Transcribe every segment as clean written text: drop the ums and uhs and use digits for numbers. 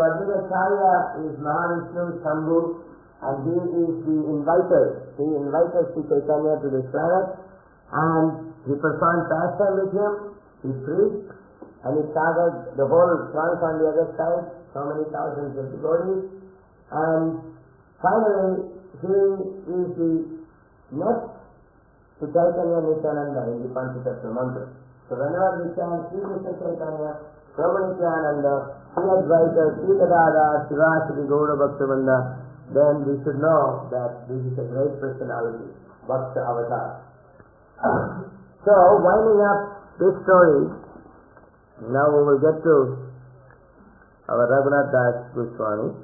Advaitacharya is Mahavishnu's Shambhu, and he is the inviter. He invited Sri Chaitanya to this planet, and he performed pastime with him, he preached, and he started the whole trunk on the other side, so many thousands of devotees, and finally he is the next to Chaitanya Nityananda in the Panchatattva mantra. So whenever we chant Sri Krishna Chaitanya, Prabhu Nityananda, Sri Advaita, Sri Gadadhar, Srivasadi Gaura Bhaktivinoda, then we should know that this is a great personality, Bhakta Avatar. So, winding up this story, now we will get to our Raghunath Das Goswami.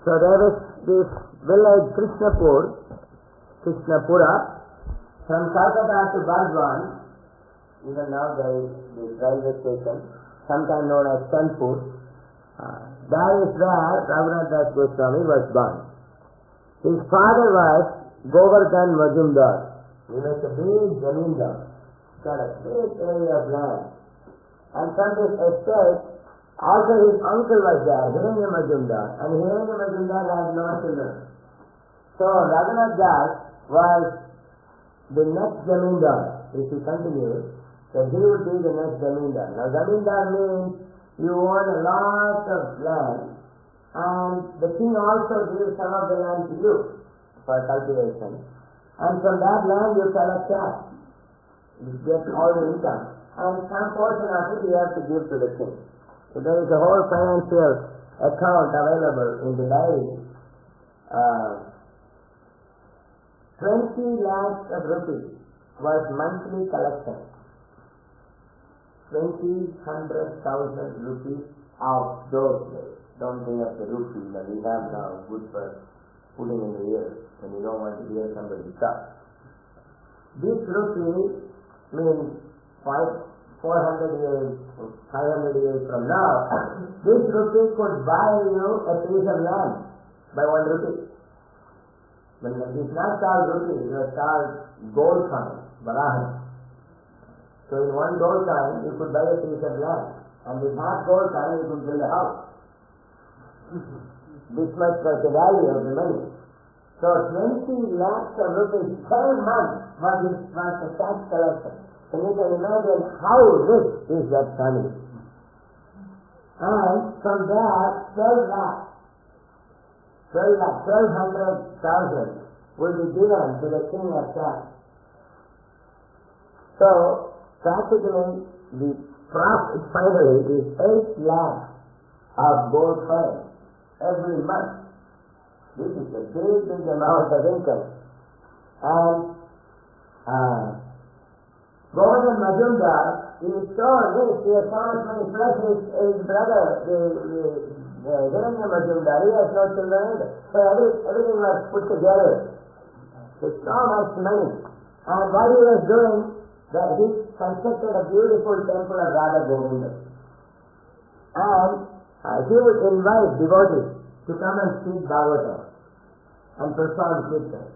So there is this village Krishnapura, from Calcutta to Bardwan, even now there is the railway station, sometimes known as Kanpur. That is where Raghunath Das Goswami was born. His father was Govardhan Majumdar. He was a big zamindar, got a big area of land. And from this estate, also his uncle was there, Hiranya Majumdar, and Hiranya Majumdar had no children. So Raghunath Das was the next zamindar, if he continues, that he would be the next zamindar. Now zamindar means you own a lot of land, and the king also gives some of the land to you for cultivation. And from that land you collect tax. You get all the income. And some portion of it you have to give to the king. So there is a whole financial account available in the diary. 20 lakhs of rupees was monthly collection. 100,000 rupees of those days. Don't bring up the rupee that we have now, good for putting in the ear when you don't want to hear somebody talk. This rupee means 400 years, 500 years from now, this rupee could buy you a piece of land by 1 rupee. But it is not called rupee, it was called gold coin, Varahan. So in 1 gold coin, you could buy a piece of land. And with half gold coin, you could build a house. This much was the value of the money. So 20 lakhs of rupees per month was the tax collection. So you can imagine how rich is that family. And from there, 12,000 will be given to the king of tax. So practically the profit finally is 8 lakhs of gold coin every month. This is a big amount of income. And Govardhan Majumdar is so rich, he has so much money, plus his brother, the Hiranya Majumdar, he has no children either. So everything was put together. With so much money. And what he was doing, that he constructed a beautiful temple of Radha Govinda. And he would invite devotees to come and speak Bhagavatam and perform kirtan.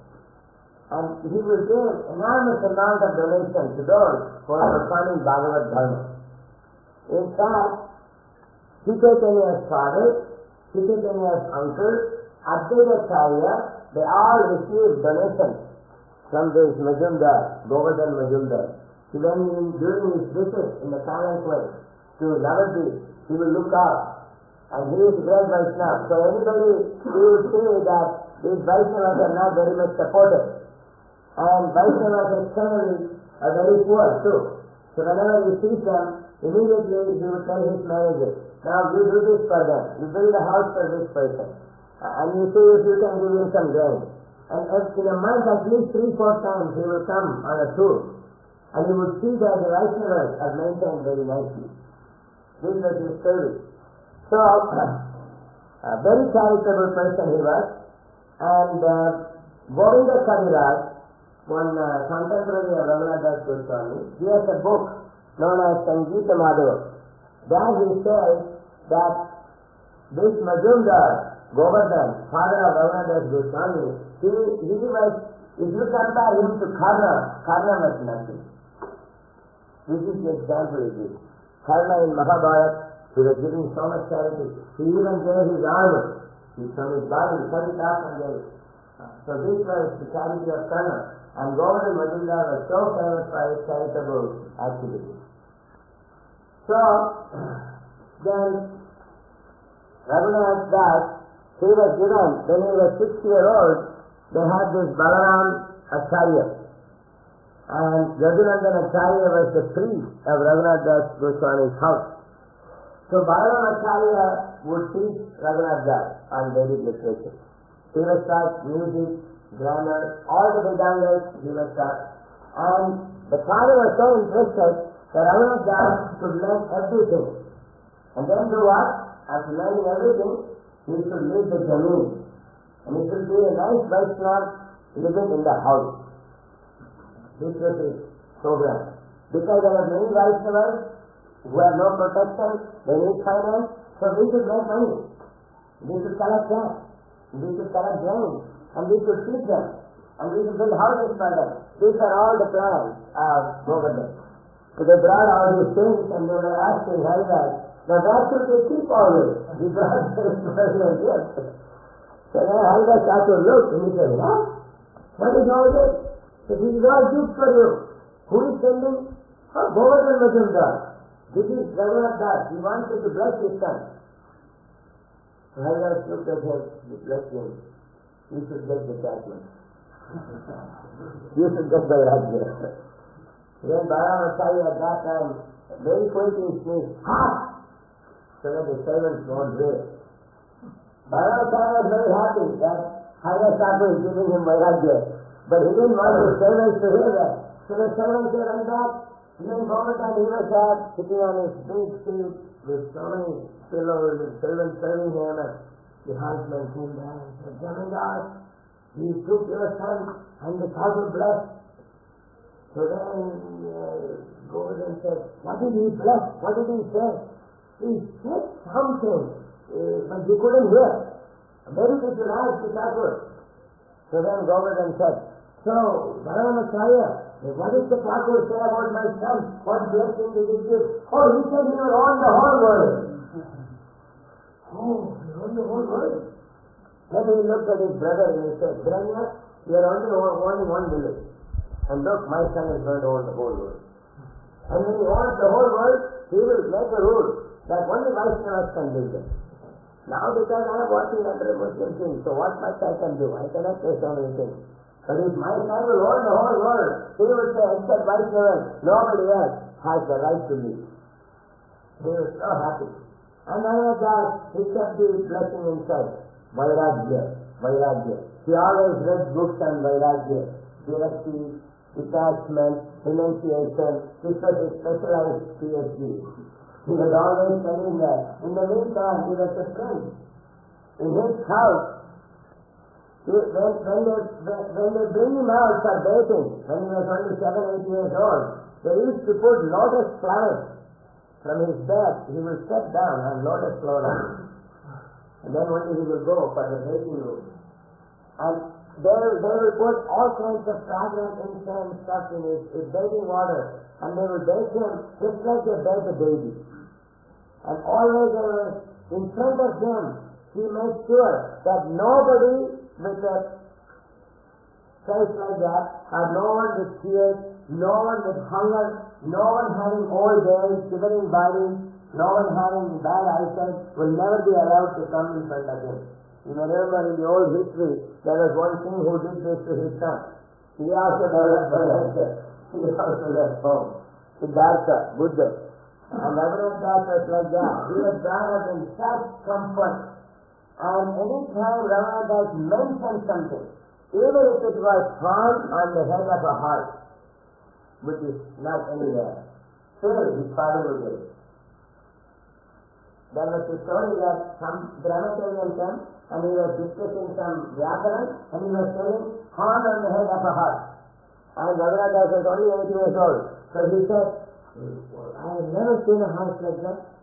And he will give enormous amount of donation to those who are performing Bhagavad Dharma. In fact, Sri Chaitanya's father, Sri Chaitanya's uncle, Advaitacharya, they all received donations from this Majumdar, Govardhan Majumdar. So when during his visit in the palanquin to Navadvip, he will look up, and he is a great Vaishnava. So anybody, he would say that these Vaishnavas are not very much supported. And Vaishnavas externally are very poor too. So whenever he sees them, immediately he would tell his manager, now you do this for them, you build a house for this person, and you see if you can give him some grain. And in a month at least 3-4 times he will come on a tour, and you would see that the Vaishnavas are maintained very nicely. This was his service. So, a very charitable person he was, and Govinda Kaviraj, one contemporary of Raghunath Das Goswami, he has a book known as Sangeeta Madhava. There he says that this Majumdar, Govardhan, father of Raghunath Das Goswami, he was, if you compare him to Karna was nothing. This is the example it is. Karna in Mahabharata, he was giving so much charity. He even gave his armor. From his body, cut it off and gave it. So this was the charity of Karna. And Govardhan Majumdar was so famous for his charitable activities. So, then Raghunath Das, he was given, when he was 6 years old, they had this Balaram Acharya. And Raghunandan Acharya was the priest of Raghunath Das Goswami's house. So Balaram Acharya would teach Raghunath Das on Vedic literature. He was taught music, grammar, all the Vedangas he was taught. And the father was so interested that Raghunath Das could learn everything. And then do what? After learning everything, he should leave the Jameen. And he should be a nice Vaishnava living in the house. This was his program. Because there are many Vaishnavas who have no protection, they need finance, so we should make money. We should collect tax, we should collect grain, and we should feed them, and we should build houses for them. These are all the plans of Govardhan. So they brought all these things and they were asking Haridas, now where should they keep all this? We brought this personal gift. So then Haridas had to look and he said, what? What is all this? So this is all gift for you. Who is sending? Oh, Govardhan Majumdar. This is Raghunath Das. He wants you to bless his son. So Haridas looked at him, he blessed him. You should get the judgment. You should get the Rajya. Then Balaram Acharya at that time very quickly sneezed, ha! So that the servants won't hear. Balaram Acharya was very happy that Haridas Thakur is giving him Vairagya. But he didn't want the servants to hear that. So the servants were like that. And then Govardhan, he was there sitting on his big seat with so many pillows and servants serving him. And the huntsman came down and said, Jamindar, he took your son and the Thakur blessed. So then Govardhan said, what did he bless? What did he say? He said something, but he couldn't hear. Maybe we should ask the Thakur. So then Govardhan said, so Balaram Acharya, what did the Thakur say about my son? What blessing did he give? Oh, he said he will own the whole world. Oh, he owned the whole world. Then he looked at his brother and he said, Hiranya, you are only owning one village. And look, my son is going to own the whole world. And when he owns the whole world, he will make a rule that only Vaishnavas can build it. Now because I am working under a Muslim king, so what much I can do? I cannot say so many things. But if my son will own the whole world, he will say, except Vaishnavas, nobody else has the right to live. He was so happy. And Raghunath Das, he kept the blessing inside. Vairagya, Vairagya. He always read books on Vairagya, Virakti, detachment, renunciation. This was his specialized PhD. He was always studying that. In the meantime, he was a friend. In his house, when they bring him out for dating, when he was only 7-8 years old, they used to put lotus flowers from his bed. He will sit down and lotus flowers. And then only he will go for the dating room. And they will put all kinds of fragrant incense stuff in his bathing water. And they will bathe him just like they bathe a baby. And always in front of him, he made sure that nobody with a face like that, or no one with tears, no one with hunger, no one having old days, shivering bodies, no one having bad eyesight, will never be allowed to come in front of him. You may remember in the old history, there was one king who did this to his son. He also developed Vairagya. He also left home. Siddhartha, Buddha. And Raghunath Das was like that. He was brought up in such comfort. And any time Raghunath Das mentioned something, even if it was found on the head of a horse, which is not anywhere, still his father will get it. There was a story that some grammarian came and he was discussing some Vyakaran and he was saying horn on the head of a horse. And Raghunath Das was only 8 years old. So he said, I have never seen a horse like that.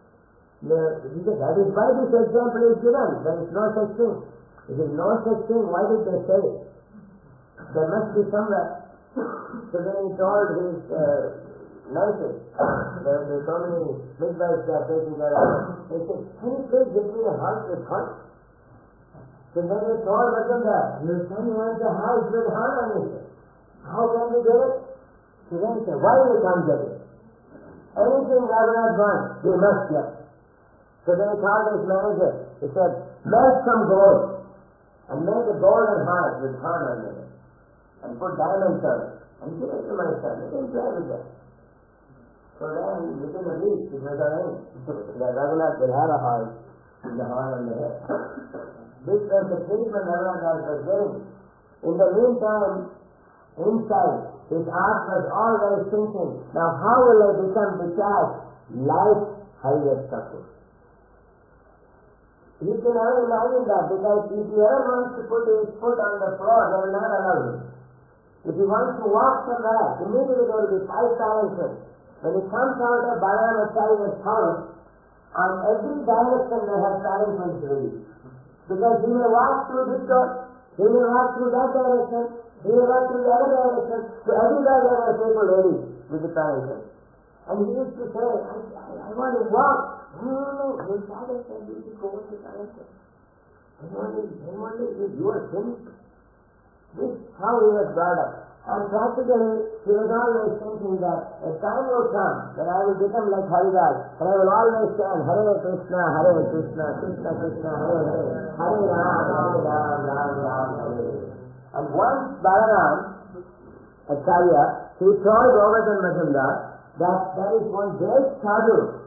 He said, that is why this example is given. There is no such thing. If there is no such thing, why did they say it? There must be somewhere. So then he told his nurses, there's so many midwives that are taking care of them. They said, can you please give me a house with fun? So then they told Rajendra, your son wants a house with fun on it. How can we get it? So then he said, why we can't get it? Anything Raghunath wants, we must get. So then he called his manager. He said, make some gold and make a golden heart with horn on it and put diamonds on it and give it to my son. Let him play with that. So then within a week it was arranged that Raghunath will have a heart with the horn on the head. This was the treatment Raghunath was getting. In the meantime, inside, his heart was always thinking, now how will I become detached like Haridas Thakur? You can never imagine that, because if he ever wants to put his foot on the floor, they will not allow him. If he wants to walk somewhere, immediately there will be 5 silencers. When he comes out of Balaramachary's house, on every direction they have silencers ready. Because he may walk through this door, he may walk through that direction, he may walk through the other direction, so everywhere there are people ready with the silencers. And he used to say, I want to walk. No, your father said you should go with the silencer. I want to give you a finished. This is how he was brought up. And practically, he was always thinking that a time will come that I will become like Haridas, and I will always chant Hare Krishna, Krishna Krishna, Hare Hare, Hare Ram, Ram Ram, Hare. And once Balaram, Acharya, he told Govardhan Majumdar that there is one great sadhu.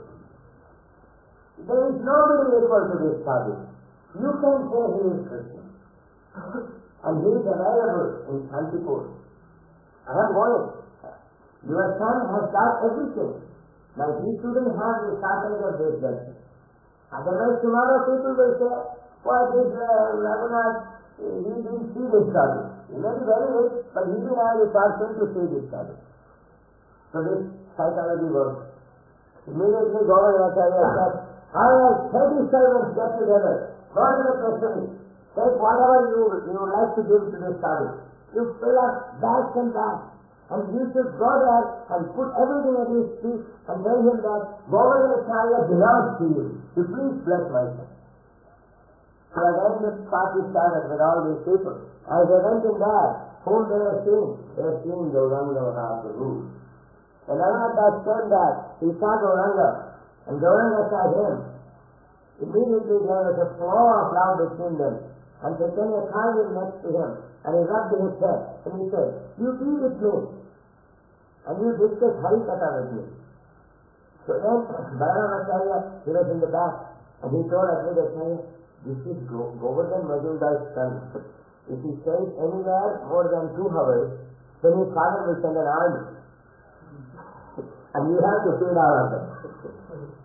There is nobody equal to this sadhu. You can say he is Krishna. And he is available in Shantipur. I am going. Your son has got everything. Now he shouldn't have the starting of this darshan. Otherwise tomorrow people will say, why this Raghunath, he didn't see this sadhu. He may be very rich, but he didn't have the person to see this sadhu. So this psychology works. Immediately Govardhan Acharya said, I have 30 servants get together. Go to the treasury. Take whatever you would like to give to this sadhu. You fill up bags and bags. And you should go there and put everything at his feet and tell him that Govardhan Acharya belongs to you. You please bless my son. So again the party started with all these people. As they went in there, whom they were seeing Gauranga Maharaj Guru. When Raghunath came back, he saw Gauranga, and Gauranga saw him. Immediately there was a flow of love between them. And Chaitanya called him next to him, and he rubbed his head, and he said, you be with me, and you discuss Harikatha with me. So then, Balaram Acharya, he was in the back, and he told Advaita Acharya, this is Govardhan Majumdar's son. If he stays anywhere more than 2 hours, then his father will send an army. And you have to feed all of them.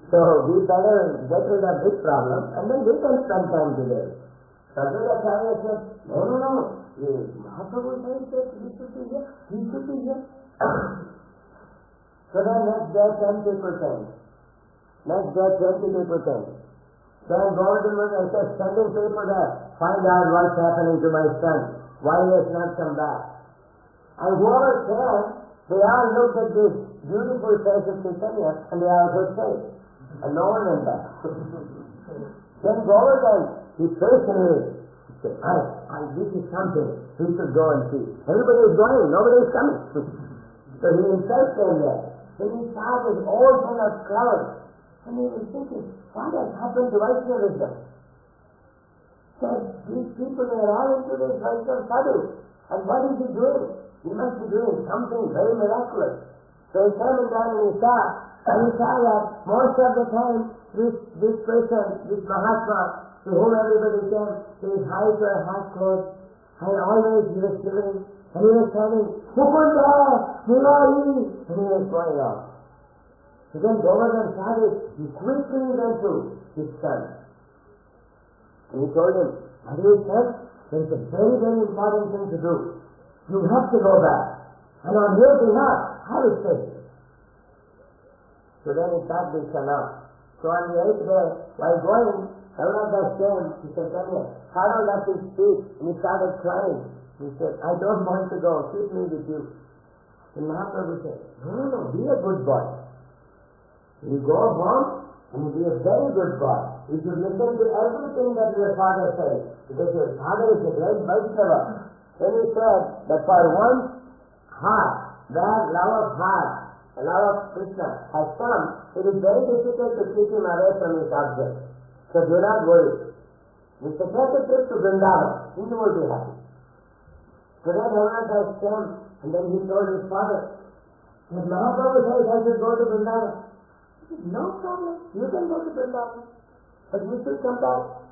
So we better get rid of this problem, and then we can spend time together. Advaita Acharya said, no. Mahaprabhu said he should be here. He should be here. So then next day 10 people came. Next day 20 people came. Then Govardhan was sending people there. Find out what's happening to my son. Why he has not come back. And whoever came, they all looked at this beautiful face of Chaitanya and they all got saved. And no one went back. Then Govardhan, he personally said, this is something we should go and see. Everybody is going, nobody is coming. So he himself came there. Then he saw this old man of clouds. And he was thinking, what has happened to Vaishnavism? Said, these people are all into this Vaishnava sadhu. And what is he doing? He must be doing something very miraculous. So he came down and he saw that most of the time this person, this Mahatma, to whom everybody came, his eyes were half closed, and always he was shivering, and he was saying, Mukunda, Murari, and he was going off. So then Govardhan saw this, he quickly went to his son. And he told him, what do you say? There is a very, very important thing to do. You have to go back. And on your behalf, I will say. So then he thought this enough. So on the 8th day, while going, Raghunath came, he said, Harold left his feet, and he started crying. He said, I don't want to go, keep me with you. And Mahaprabhu said, no, be a good boy. You go home and you be a very good boy. You should listen to everything that your father says, because your father is a great Vaishnava. Then he said that for one's heart, where love of heart, the love of Krishna has come, it is very difficult to keep him away from his object. So do not worry. You should take a trip to Vrindavan, and you will be happy. So then Raghunath came, and then he told his father, that Mahaprabhu says I should go to Vrindavan. He said, no problem, you can go to Vrindavan, but you should come back,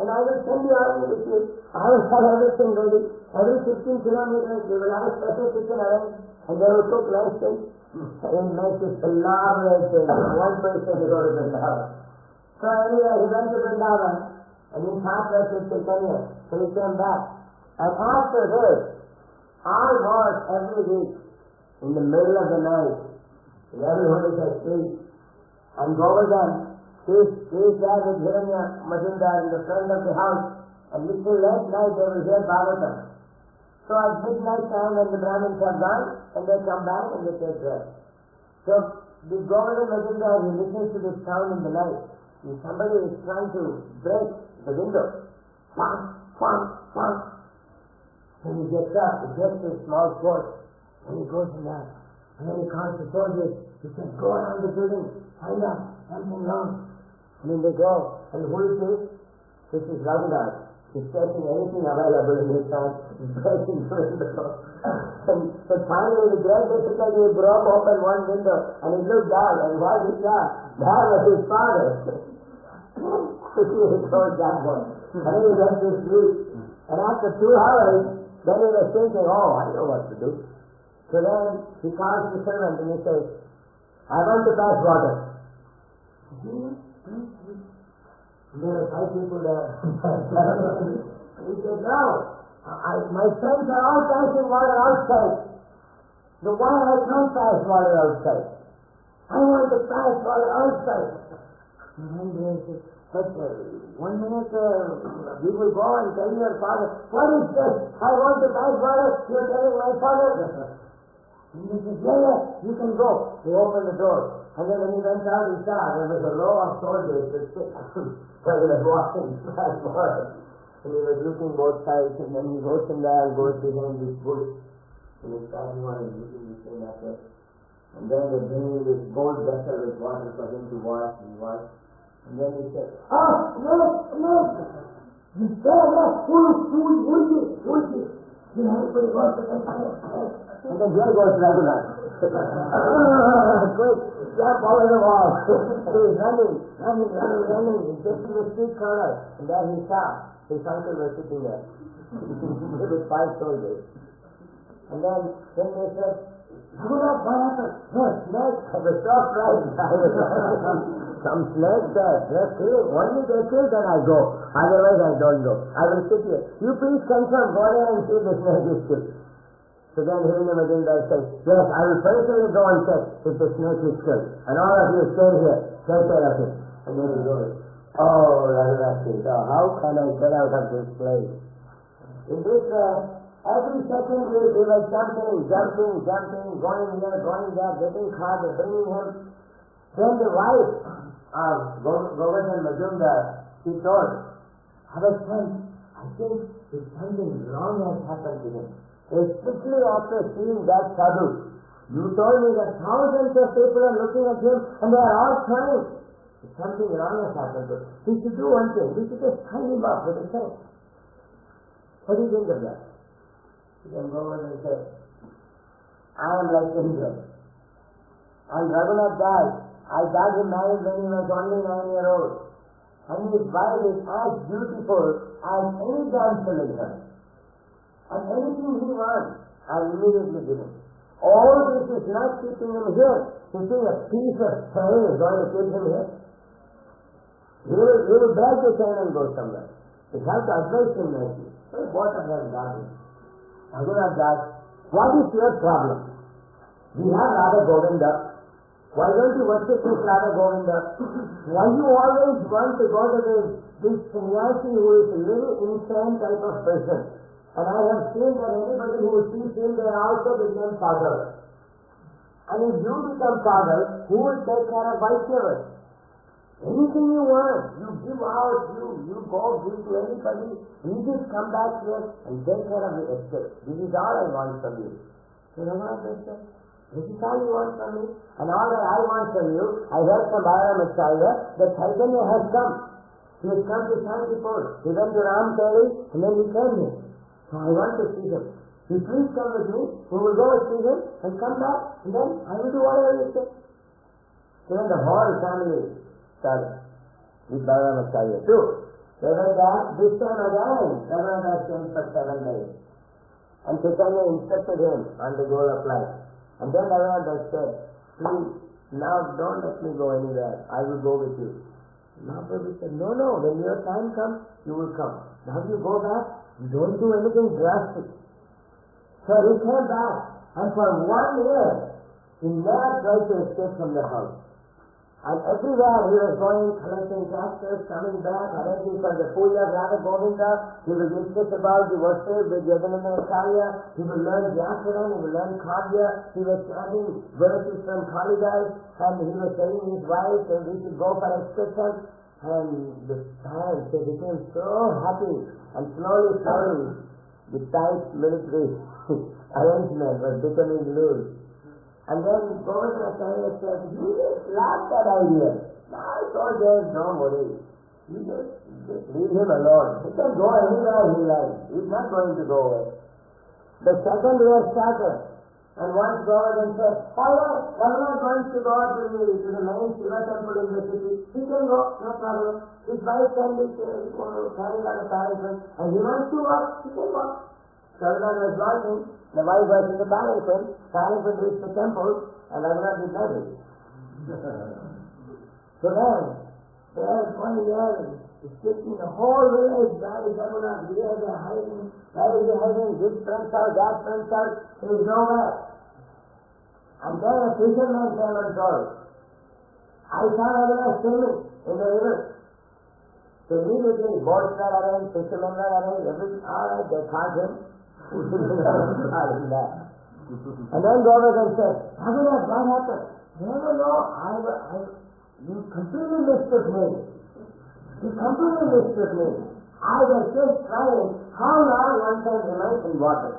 and I will send you army with you. I will have everything ready. Every 15 kilometers, we will have a special kitchen arranged, and they will cook nice things. And nice is elaborate things. One place to go to Vrindavan. So anyway, he went to Vrindavan, and his heart was with Chaitanya, so he came back. And after this, I was every week, in the middle of the night, everyone is asleep, and Govardhan, he is there with Hiranya Majumdar in the front of the house, and little late night they will hear Bhagavatam. So at midnight time when the Brahmins have gone, and they come back and they take rest. So the Govardhan Majumdar, he listens to this sound in the night, and somebody is trying to break the window. Pam, pam, pam. And he gets up, he gets his small sword, and he goes in there. And then he calls the soldiers, he says, go around the building, find out something wrong. And then they go, and who is this? This is Raghunath. He's taking anything available in his hand, breaking the window. And finally, with great difficulty, he broke open one window, and he looked down, and what he saw, there was his father. Quickly he closed that one. And then he went to sleep. And after 2 hours, then he was thinking, oh, I know what to do. So then he calls the servant and he says, I want to pass water. There are 5 people there. He said, no, my friends are all passing water outside. So why I can't pass water outside? I want to pass water outside. And then they said, but 1 minute, we will go and tell your father, what is this? I want to pass water, you're telling my father. And he said, yeah, you can go. He opened the door. And then when he went out, he saw there was a row of soldiers with sticks. So he was walking past water. And he was looking both sides, and then he goes in there and goes behind this bush. And he's standing on and looking this thing at it. And then they bring him this gold vessel with water for him to wash and wash. And then he said, no. And then here goes Raghunath. Quick, jump over the wall. He was running. He gets to the street corner. And there he saw his uncle was sitting there with 5 soldiers. And then they said, Raghunath, what happened? No, snake. I was so frightened. Some snake there. They're killing. Only they kill, then I go. Otherwise I don't go. I will sit here. You please confirm. Go there and see the snake is killed. So then Hiranya Majumdar says, yes, I will personally go and check if the snake is killed. And all of you stay here. Take care of it. And then he goes, oh, Raghunath says, oh, how can I get out of this place? In this every second we were jumping, going here, going there, getting caught, bringing him. Then the wife of Govardhan Majumdar, she told, our son, I think something wrong has happened to him. Especially after seeing that sadhu. You told me that thousands of people are looking at him and they are all crying. Something wrong has happened to him. We should do one thing. We should just tie him up with a chain. What do you think of that? You can go over and say, I am like Indra. And Raghunath died. I got him married when he was only 9-year-old. And his wife is as beautiful as any damsel in her. And anything he wants, I immediately give him. All this is not keeping him here. You think a piece of chain is going to keep him here? He will break the chain and go somewhere. You have to advise him nicely. So both of them got him. Raghunath asked, what is your problem? We have Radha Govinda. Why don't you worship this Radha Govinda? Why you always want to go to this sannyasi who is a little insane type of person? And I have seen that anybody who sees him, they also become father. And if you become father, who will take care of Vaishnavas? Anything you want, you give out, you go give to anybody, you just come back here and take care of the estate. This is all I want from you. So Raghunath said, this is all you want from me? And all that I want from you, I heard from Balaramacharya that Chaitanya has come. He has come to Shantipur. He went to Ramteli and then he came here. So I want to see him. You please come with me, we will go and see him and come back and then I will do whatever you say. So then the whole family started with Balaramacharya too. They went back, this time again, Raghunath came for 7 days. And Chaitanya instructed him on the goal of life. And then Raghunath said, please, now don't let me go anywhere, I will go with you. Mahaprabhu said, no, when your time comes, you will come. Now you go back, don't do anything drastic. So he came back, and for 1 year, he never tried to escape from the house. And everywhere he was going, collecting taxes, coming back, arranging for the puja of Radha Govinda. He will discuss about the worship with Yadananda Acharya. He will learn Vyakaran, he will learn Kavya. He was chanting verses from Kalidas, and he was telling his wife that we should go for excursion. And the parents, they became so happy. And slowly, the tight military arrangement was becoming loose. And then Govardhanacharya said, you just laughed that idea. Now I told them, don't worry. You just leave him alone. He can go anywhere he likes. He's not going to go away. The second year started. And once Govardhan said, all right, Raghunath wants to go to the main Shiva temple in the city. He can go, no problem. His wife can be carried on a palanquin. And he wants to walk, he can walk. Raghunath was walking. The wife was in the palanquin. Palanquin reached the temple, and Raghunath did not reach. So then, they are going there, speaking the whole village, where is Raghunath? Where they are hiding? Where is he hiding? This friend's house, that friend's house. He is nowhere. And then a fisherman came and told, I saw Raghunath swimming in the river. So immediately, boats were arranged, fishermen were arranged, everything. All right, they caught him. And then Govardhan said, Raghunath, what happened? No, you completely mistook me. I was just trying how long one can remain in water.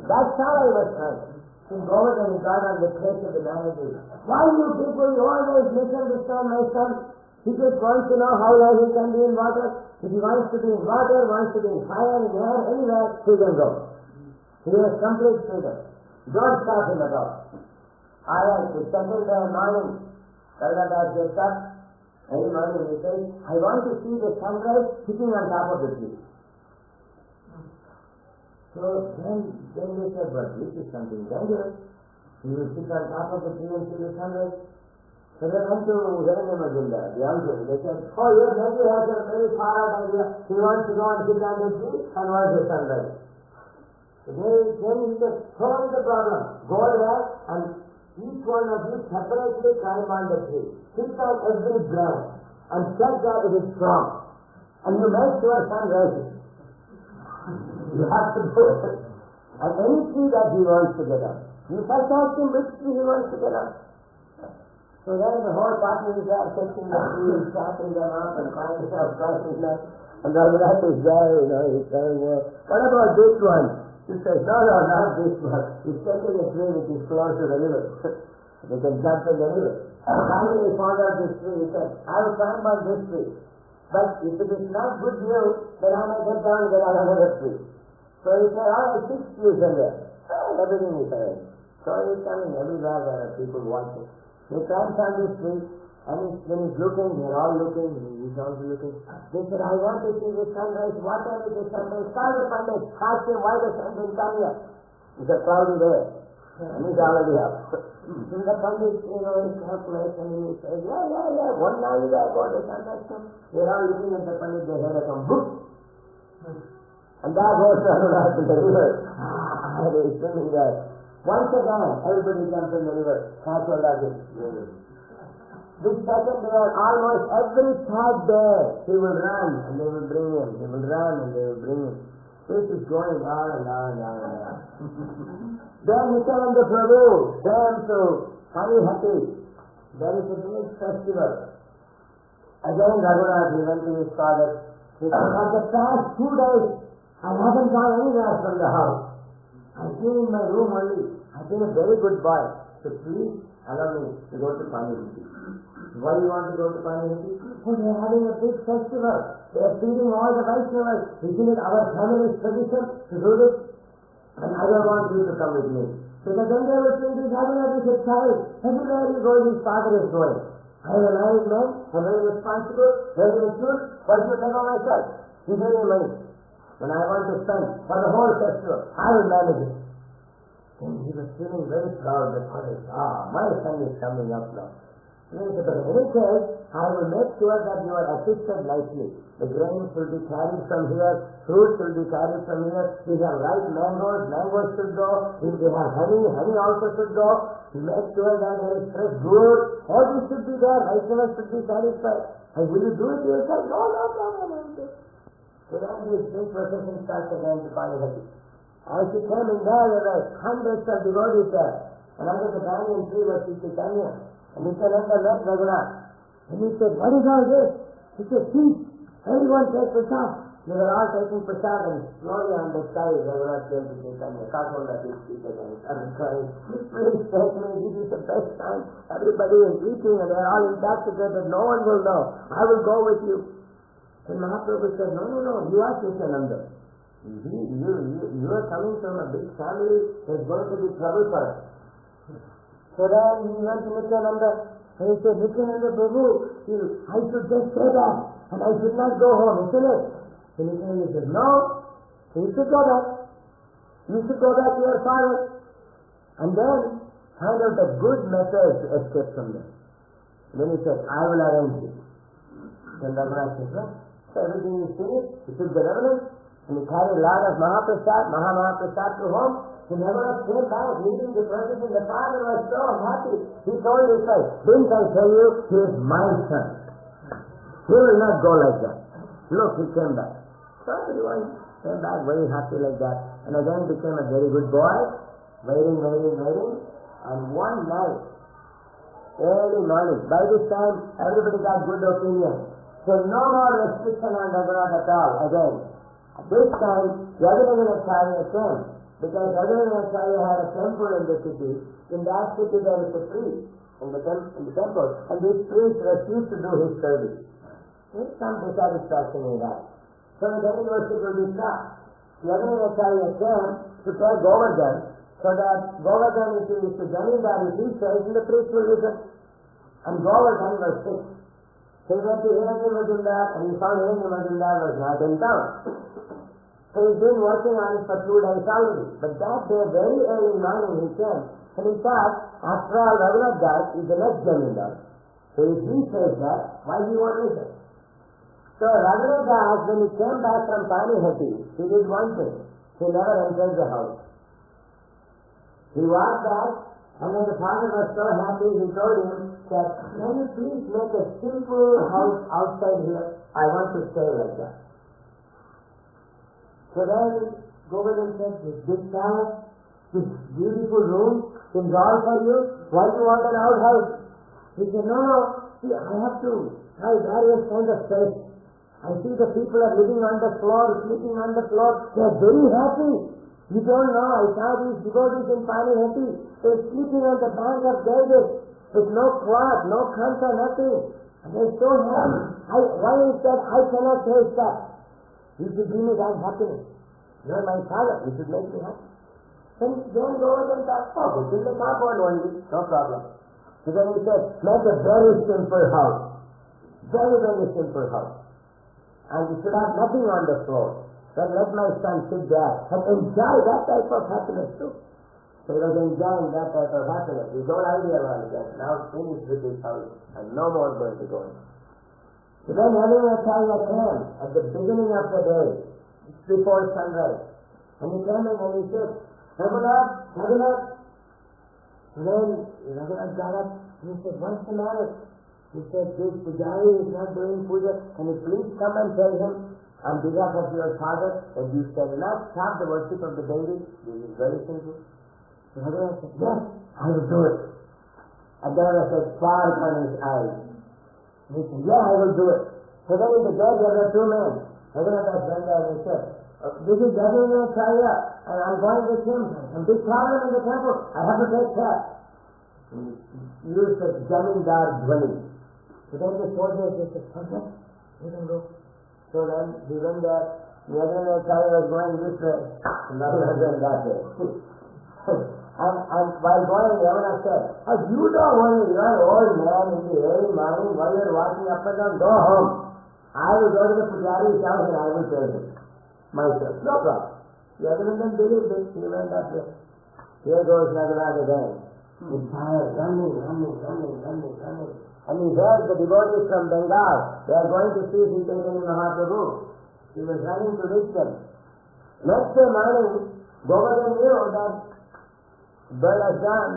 That's how I was trying. So Govardhan got on the case of the manager. Why you people, you always misunderstand my son? He just wants to know how long he can be in water. If he wants to be in water, wants to be in fire, in air, anywhere, he can go. He has complete freedom. Don't stop him at all. Alright, the second morning, Raghunath gets up. Every morning he says, I want to see the sunrise sitting on top of the tree. So then they said, but this is something dangerous. He will sit on top of the tree and see the sunrise. So they went to Hiranya Majumdar, the uncle. They said, oh yes, Nephew has a very far out idea. He wants to go and sit on the tree and watch the sunrise. So then he said, what is the problem? Go there and each one of you separately climb on the tree. Sit on every branch and check that it is strong. And you make sure sun rises. You have to do it. And any tree that he wants to get on. You first ask him which tree he wants to get on. So then the whole party is there, taking the trees, chopping them up and climbing up, crossing them. And Raghunath is there, he's saying, what about this one? He says, no, not this one. He's taking a tree which is close to the river. They can jump in the river. And finally he found out this tree. He said, I will climb on this tree. But if it is not good view, then I may get down and get on another tree. So he said, all right, 6 trees are there. Everything is arranged. So he's coming everywhere there are people watching. He climbs on this tree, and when he's looking, they're all looking, he's also looking. They said, I want to see the sunrise. What time is the sunrise? Call the Pandit. Ask him why the sun didn't come here. It's a cloudy day, and he's already up. So the Pandit, is calculates, and he says, yeah, 1 hour ago the sunrise came. They're all looking at the Pandit, they heard a come, boop! And that goes Raghunath to the river. He's swimming there. Once again, everybody comes in the river. That's what that is. This second day, almost every third day, he will run and they will bring him. He will run and they will bring him. This is going on and on and on and on. Then Nityananda Prabhu came to Panihati. There is a big festival. Again Raghunath, he went to his father. He said, for the past 2 days, I haven't gone anywhere from the house. I've been in my room only. I've been a very good boy. So please allow me to go to Panihati. Why do you want to go to Panihati? Oh, they are having a big festival. They are feeding all the Vaishnavas. Isn't it our family's tradition to do this? And I don't want you to come with me. Because when they were saying, Raghunath is a child. Everywhere he goes, his father is going. I am a married man. I'm very responsible, very mature. What do you think of myself? Give me money. When I want to spend for the whole festival, I will manage it. And he was feeling very proud that, my son is coming up now. But in any case, I will make sure that you are assisted nicely. The grains will be carried from here, fruits will be carried from here. If you have ripe mangoes, mangoes should go. If they have honey, honey also should go. Make sure that there is fresh good. All this should be there. Vaishnavas should be satisfied. And will you do it yourself? No problem. So then this big procession starts again to Panihati. As he came in there were hundreds of devotees there. And under the banyan tree was Chaitanya. And Nityananda met Raghunath. And he said, what is all this? He said, see, everyone take prasad. They were all taking prasad, and slowly on the side, Raghunath came to Chaitanya. Can't hold up his feet again. He started crying. Please take me, this is the best time. Everybody is eating and they are all intoxicated. No one will know. I will go with you. And Mahaprabhu said, no, you are Nityananda. You are coming from a big family. There's going to be trouble for us. So then he went to Nityananda and he said, Nityananda Prabhu, I should just stay back and I should not go home, isn't it? So Nityananda said, no, you should go back. You should go back to your father. And then find out a good message to escape from them. Then he said, I will arrange it. Then Raghunath said, well, so everything is finished. He took the reverence and he carried a lot of Mahaprasad to home. He never came back, leaving the procession. The father was so happy. He told his wife, didn't I tell you, he is my son. He will not go like that. Look, he came back. So everyone came back very happy like that. And again became a very good boy, waiting. And one night, early morning, by this time everybody got good opinion. So no more restriction on Raghunath at all again. At this time, Yadunaganacharya came. Because Yadunaganacharya had a temple in the city. In that city there is a priest in the temple. And this priest refused to do his service. There is some dissatisfaction in that. So the university will be stopped. Yadunaganacharya came to tell Govardhan, so that Govardhan is to Jamindar, if he says, and the priest will listen. And Govardhan was sick. So he went to Hiranya Majumdar and he found Hiranya Majumdar was not in town. So he's been working on it for 2 days already. But that day, very early morning, he came. And he thought, after all, Raghunath Das is the next Jamindar. So if he says that, why he won't listen? So Raghunath Das, when he came back from Panihati, he did one thing. He never entered the house. He walked back, and when the father was so happy, he told him that, can you please make a simple house outside here? I want to stay like that. So then Govardhan said, this big palace, this beautiful room, is all for you. Why do you want an outhouse? He said, no, see, I have to try various kinds of space. I see the people are living on the floor, sleeping on the floor. They are very happy. You don't know, I saw these devotees in Panihati. They're sleeping on the bank of Ganges with no cloth, no kanta, nothing. And they're so happy. Why is that? I cannot taste that. You should give me that happiness. You are my father. You should make me happy. Then go and talk. Oh, build the compound only. No problem. So then he said, make a very simple house. Very, very simple house. And you should have nothing on the floor. Then let my son sit there and enjoy that type of happiness too. So he was enjoying that type of happiness. His whole idea was that now finished with this house and no more going to go in. So then Yadunaganacharya came at the beginning of the day, before sunrise. And he came in and he said, Raghunath. And then Raghunath got up and he said, what's the matter? He said, this Pujari is not doing puja. Can you please come and tell him on behalf of your father that you shall not stop the worship of the deity? This is very simple. Raghunath said, yes, I will do it. And there was a spark on his eyes. He said, yeah, I will do it. So then in the bed there were two men. Raghunath went there and he said, this is Jagannatharya, and I'm going with him. And big problem in the temple, I have to take care. He used the Jamindar Dhwani. So then the soldiers said, okay, you can go. So then he went there, Jagannatharya was going this way, and Raghunath went that way. and while going, Yamuna said, oh, you don't worry, you are an old man in the early morning, while you are walking up and down, go home. I will go to the Pujari's house and I will tell him myself. No problem. Yaganandan believed it, he went that way. Here goes Raghunath again. He's tired, running. And he heard the devotees from Bengal, they are going to see Sri Chaitanya Mahaprabhu. He was running to reach them. Next day morning, Govardhan knew that bird has gone.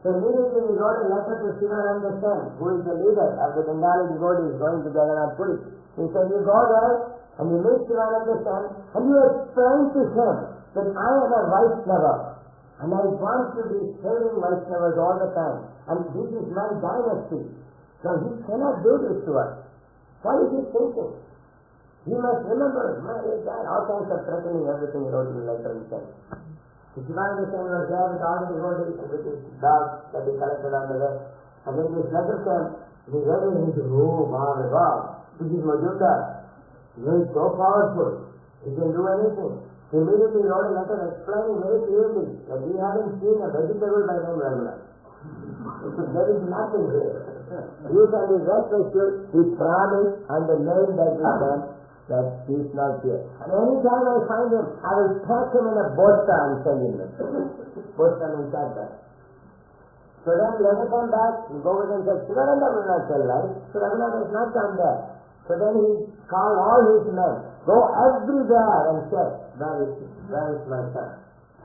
So immediately he wrote a letter to Sivananda Sen, who is the leader of the Bengali devotees going to Jagannath Puri. He said, you go there and you meet Sivananda Sen and you explain to him that I am a Vaishnava and I want to be serving Vaishnavas all the time. And this is my dynasty. So he cannot do this to us. What is he thinking? He must remember, all kinds of threatening, everything he wrote in the letter and said. Sivananda Sen was there with all the devotees and with his dogs that he collected on the way. And when this letter came, he read it and he said, oh my God, this is Majumdar. He is so powerful. He can do anything. He immediately wrote a letter explaining very clearly that we haven't seen a vegetable by name Raghunath. There is nothing here. You can be rest assured, he promised on the name that we sent that he is not here. And any time I find him, I will pack him in a bosta and send him. Bosta means that. So then let him come back, and Govardhan said, Sivananda will not tell lies. So Raghunath has not come there. So then he called all his men, go everywhere and check, where is my son?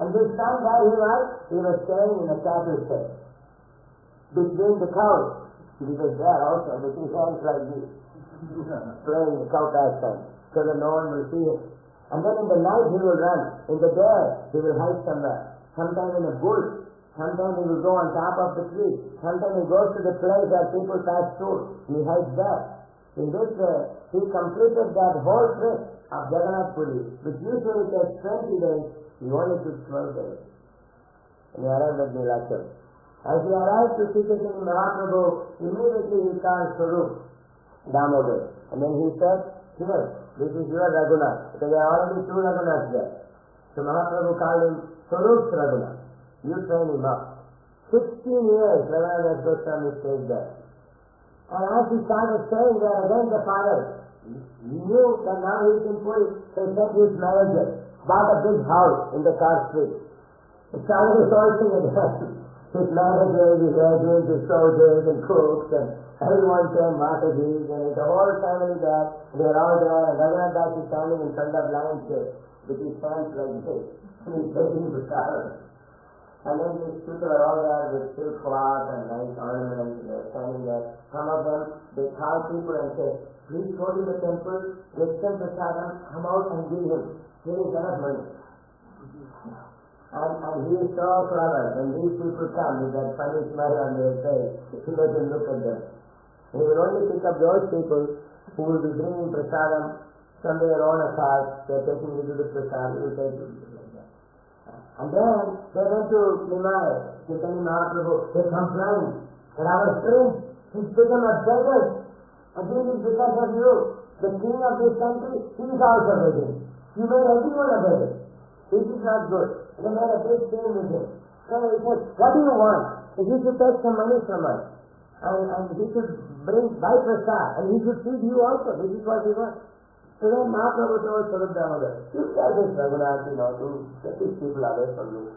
And this time where he was staying in a cattle shed, between the cows. He was there also with his hands like this, playing the cow pastime, so that no one will see him. And then in the night he will run, in the day he will hide somewhere, sometimes in a bush, sometimes he will go on top of the tree, sometimes he goes to the place where people pass through, he hides there. In this way, he completed that whole trip of Jagannath Puri, which usually takes 20 days, he only took 12 days. And he arrived at Nilachal. As he arrived to Sri Chaitanya Mahaprabhu, immediately he called Swarup Damodar. And then he said, here, this is your Raghunath. Because there are already two Raghunaths there. So Mahaprabhu called him Swarup Raghunath. You train him up. 16 years Raghunath Goswami stayed there. And as he started staying there, again the father knew that now he is in Puri. So he sent his manager, bought a big house in the car street. He started resorting again. His managers, his agents, his soldiers and cooks and everyone came, Mataji's and the whole family there. They are all there and Raghunath Das is standing in front of lion cage with his hands like this. And he's taking the car. And then these people are all there with silk cloth and nice ornaments. They are standing there. Some of them, they call people and say, please go to the temple, Krishna Prasadam, come out and give him. Here is enough money. And he is so clever. When these people come with that funny smile on their face, he doesn't look at them. He will only pick up those people who will be bringing prasadam from their own affairs. They are taking little bit prasadam, he will take it like that. And then they went to Nimai, Chaitanya Mahaprabhu. They complained that our prince has become a beggar. And this is because of you. The king of this country, he is also begging. You made everyone a beggar. This is not good. They made a big scene with him. So he said, what do you want? If you should take some money from us. And he should buy prasad. And he should feed you also. This is what he wants. So then Mahaprabhu told Swarup Damodar, you tell this Raghunath, to get these people away from you.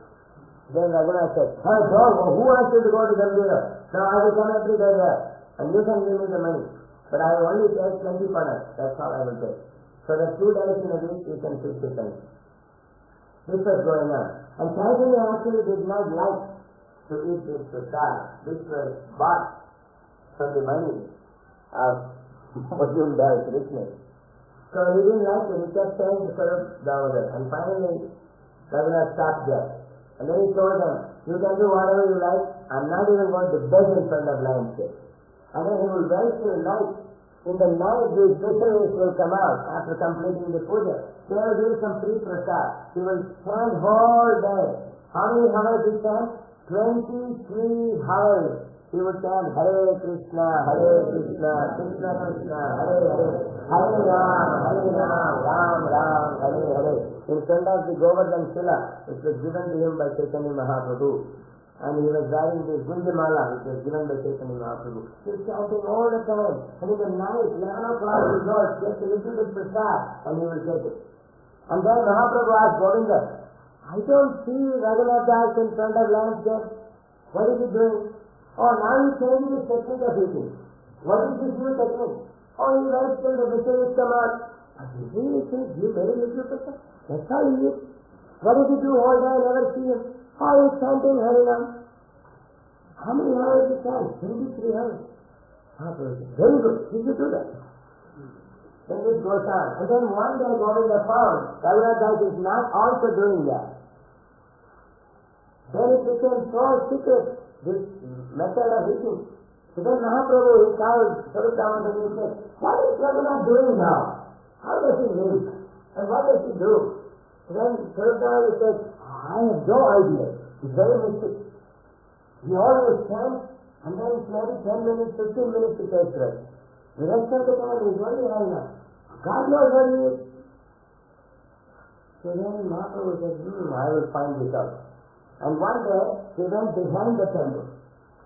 Then Raghunath said, hey, who wants you to go to Gambhira? No, I will come every day there. And you can give me the money. But I will only take 20 panas. That's all I will take. So that 2 days in a week you can fix the thing. This was going on. And Chaitanya actually did not like to eat this prasad. This was bought from the money of Majumdar Krishna. So he didn't like it. He kept saying to Swarup Damodar. And finally, Raghunath stopped there. And then he told them, You can do whatever you like. I'm not even going to beg in front of landscape. And then he will wait till night. In the night, these fisheries will come out after completing the puja. They will do some free prasad. He will stand whole day. How many hours he stands? 23 hours. He would chant Hare Krishna, Krishna Krishna, Hare Hare, Hare Ram, Ram Ram, Hare Hare. In front of the Govardhan Shila, which was given to him by Chaitanya Mahaprabhu. And he was wearing the Gunjamala, which was given by Chaitanya Mahaprabhu. He was chanting all the time. And in the night, 11 o'clock, he goes, gets a little bit prasad, and he will take it. And then Mahaprabhu asked Govinda, I don't see Raghunath Das in front of landscape. What is he doing? Oh, now he changed his technique of eating. What is his new technique? Oh, he waits till the fisheries come out. But he really thinks you very little prasad. That's how he eats. What does he do all day? I never see him. Oh, he's chanting Harinam. How many hours he chant? 23 hours. Very good. Did you do that? Then it goes on. And then one day Govinda found Raghunath Das is not also doing that. Then it became so secret, this method of eating. So then Mahaprabhu, he called Swarup Damodaran and he said, what is Raghunath doing now? How does he live? And what does he do? So then Swarup Damodaran said, I have no idea. It's very mystic. He always stands and then maybe 10 minutes, 15 minutes to take rest. The rest of the time he's only Harinam. God knows what he is. So then Mahaprabhu said, I will find this out. And one day, he went behind the temple.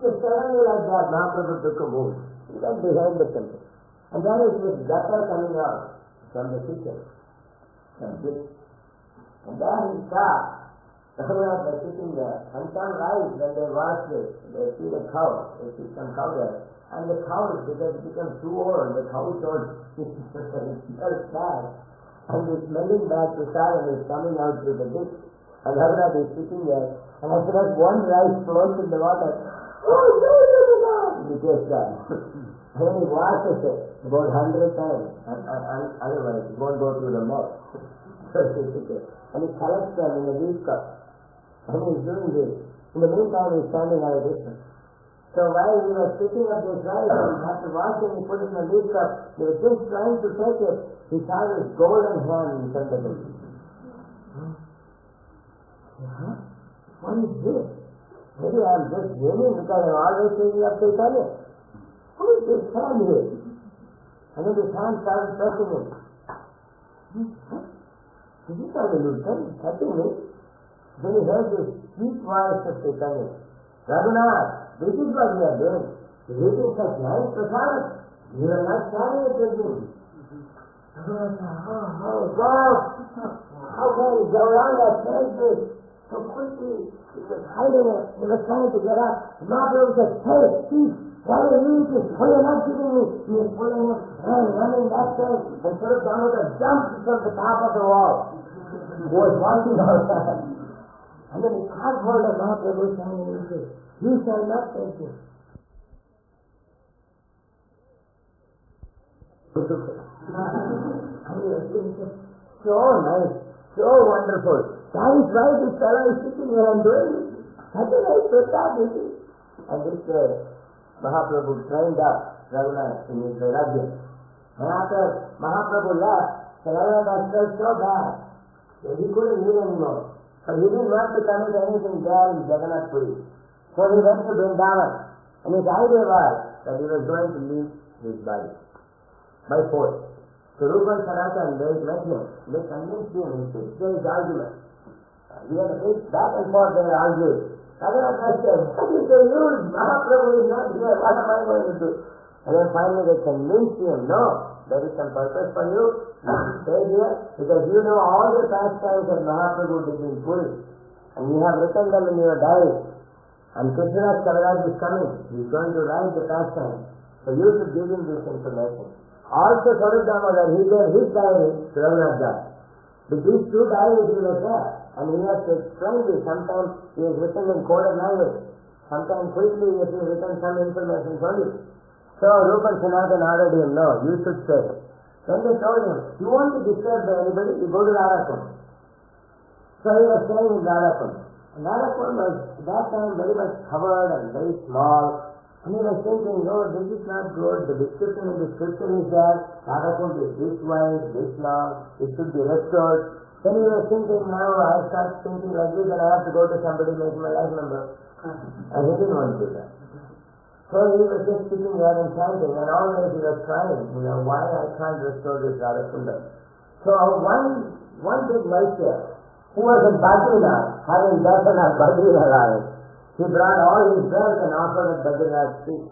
So suddenly like that, Mahaprabhu took a move. He went behind the temple. And there is this gutter coming out from the kitchen. And then he saw Raghunath was sitting there. And some rice, when they wash this, they feed a cow. They feed some cow there. And the cow, because it becomes too old, the cow don't smell bad. And the smelling bad prasad is coming out through the dish. And Raghunath is sitting there. And as soon as one rice floats in the water, oh, no, he takes that. And then he washes it about 100 times. And otherwise, it won't go through the mouth. And he collects them in a deep cup. And he's doing this. In the meantime, he's standing at a distance. So while he was picking up this rice, and after washing, he put it in a deep cup. He was just trying to take it. He saw this golden hand in front of him. What is this? Maybe I'm just dreaming because I'm always thinking of Chaitanya. Who is this hand here? And then this hand started touching him. This is not a Luther, touching me. Then he heard this sweet voice of Chaitanya. Raghunath, this is what we are doing. You're eating such nice prasad. You are not sharing it with me. Raghunath said, oh God, how can Gauranga take this so quickly? He was hiding it. He was trying to get up. Mahaprabhu said, hey, thief, why are you eating? Why are you not giving me? He was pulling him and running that way. And Swarup Damodaran jumped from the top of the wall. He was watching all that. And then he caught hold of Mahaprabhu's hand and he said, you shall not take this. And he was saying, so nice, so wonderful. That is why this fellow is sitting here and doing it. Such a nice prasad, you see. And this Mahaprabhu trained up Raghunath in his Vairagya. And after Mahaprabhu left, Raghunath felt so bad that he couldn't eat anymore. But he didn't want to commit anything there in Jagannath Puri. So he went to Vrindavan. And his idea was that he was going to leave his body by force. So Rupa and Sanatan, they met him. They convinced him in 6 days argument. We had a big back and forth, they argued. Raghunath said, what is the use? Mahaprabhu is not here. What am I going to do? And then finally they convinced him, no, there is some purpose for you. Stay here because you know all the pastimes that Mahaprabhu did in Puri. And you have written them in your diary. And Krishnadas Kaviraj is coming. He is going to write the pastimes. So you should give him this information. Also Swarup Damodaran, he gave his diary to Raghunath Das. But these 2 diaries he was there. And he has to explain this. Sometimes he has written in coded language. Sometimes quickly he has written some information for you. So Rupa and Sanatan ordered him, no, you should stay. Then they told him, you want to disturb anybody, you go to Radhakund. So he was staying in Radhakund. And Radhakund was at that time very much covered and very small. And he was thinking, no, this is not good. The description in the scripture is that Radhakund is this wide, this long, it should be restored. Then he was thinking, now I start thinking like this and I have to go to somebody make my life member. And he didn't want to do that. So he was just sitting there and chanting, and always he was crying, why I can't restore this Radhakunda. So one big Vaishya, who was in Badrinath, having darshan at Badrinath, he brought all his wealth and offered at Badrinath's feet.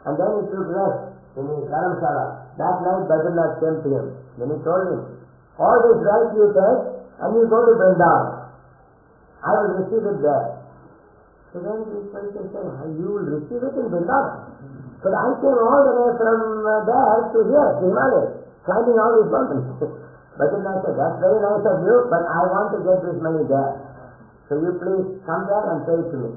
And then he took rest in his Dharamshala. That night Badrinath came to him. Then he told him, all this wealth you take, and you go to Vrindavan. I will receive it there. So then this person said, you will receive it in Vrindavan. But I came all the way from there to here, to Himalayas, climbing all these mountains. Badrinath said, that's very nice of you, but I want to get this money there. So you please come there and pay it to me.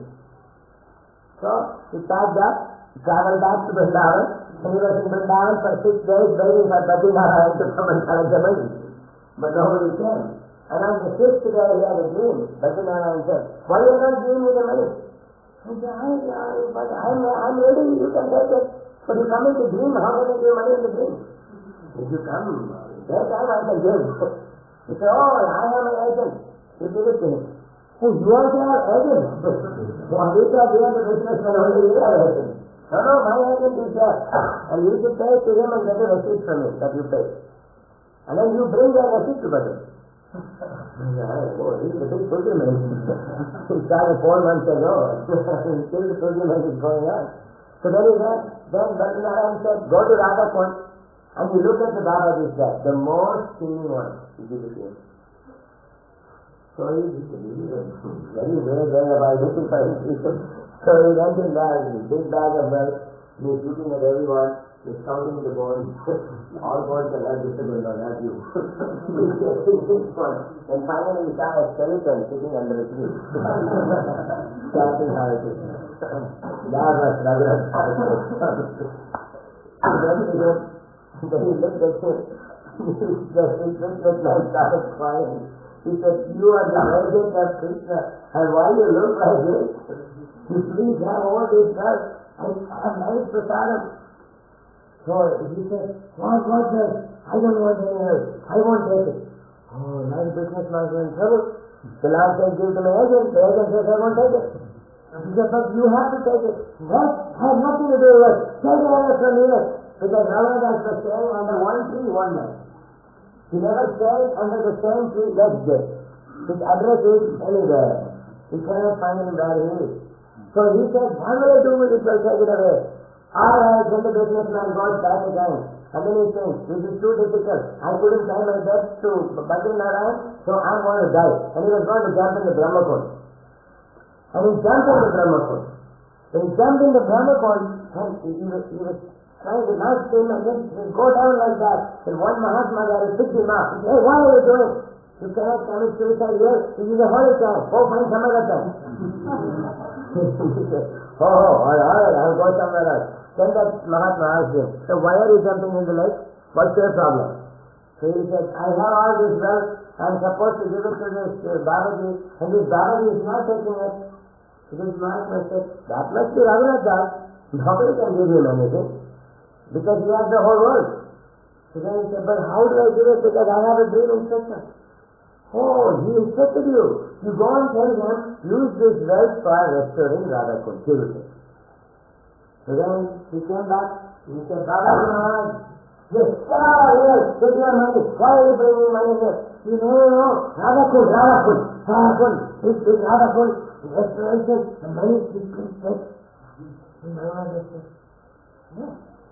So he packed up, traveled back to Vrindavan, and he was in Vrindavan for 6 days waiting for Badrinath to come and collect the money. But nobody came. And on the 6th day he had a dream. Badrinath said, why are you not giving me the money? He said, I'm ready, you can take it. But you come in the dream, how can I give money in the dream? If you come, that time I can give. He said, oh, I am an agent. You give it to him. Oh, you also are agent. So we thought we are the businessman, only we are agent. No, my agent is there. And you should pay to him and get a receipt from him that you pay. And then you bring that receipt to Badr. Oh, he's a big pilgrimage. He started 4 months ago. Still the pilgrimage is going on. So then Badrinath said, go to Radhakund and you look at the Babaji there, the most skinny one. You give it to him. So he was very vague about looking for his people. So he went in there with a big bag of wealth. He was looking at everyone. He was counting the bones. All bones are not visible, not you. And finally he saw a skeleton sitting under a tree. Chanting Hare Krishna. That was Raghunath Hare. Then he looked at him. He looked like started crying. He said, you are the agent of Krishna, and why you look like this? You please have all this wealth and nice prasadam. So he said, what this? I don't want any else. I won't take it. Oh, nice businessman is in trouble. The Lord said, give to my agent. The agent says, I won't take it. He said, but you have to take it. That has nothing to do with it. Take it away from here. Because Raghunath was staying under one tree one night. He never stayed under the same tree next day. His address is anywhere. He cannot find him where he is. So he said, what will I do with it? I'll take it away. Alright, then the businessman goes back again. And then he says, this is too difficult. I couldn't tie my debt to Badrinath, so I'm going to die. And he was going to jump in the Brahmakund. And he jumped in the Brahmakund. When he jumped in the Brahmakund, and he was trying to not swim and then go down like that. And one Mahatma there picked him up. He said, hey, what are you doing? You cannot commit suicide here. This is a holy time. Go find some other time. He said, alright, I'll go somewhere else. Then that Mahatma asked him, so why are you jumping in the lake? What's your problem? So he said, I have all this wealth. I'm supposed to give it to this Babaji. And this Babaji is not taking it. So this Mahatma said, that must be Raghunath Das. Nobody can give him anything. Because he has the whole world. So then he said, but how do I give it? Because I have a dream instruction. Oh, he instructed you. You go and tell him, use this wealth for restoring Radhakund. Give it. So then he came back. He said, Baba, yes, take your money. Why are you bringing money here? He said, no, Radhakund. This is Radhakund. Restoration. The money is being take.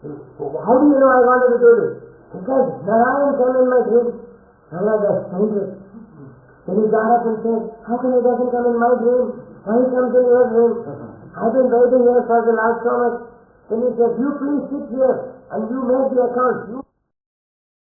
How do you know I wanted to do this? Because Narayan came in my dream. Allah, that's dangerous. Then he got up and said, how come he doesn't come in my dream? Why he comes in your dream? I've been waiting here for the last so much. Then he said, you please sit here and you make the account. You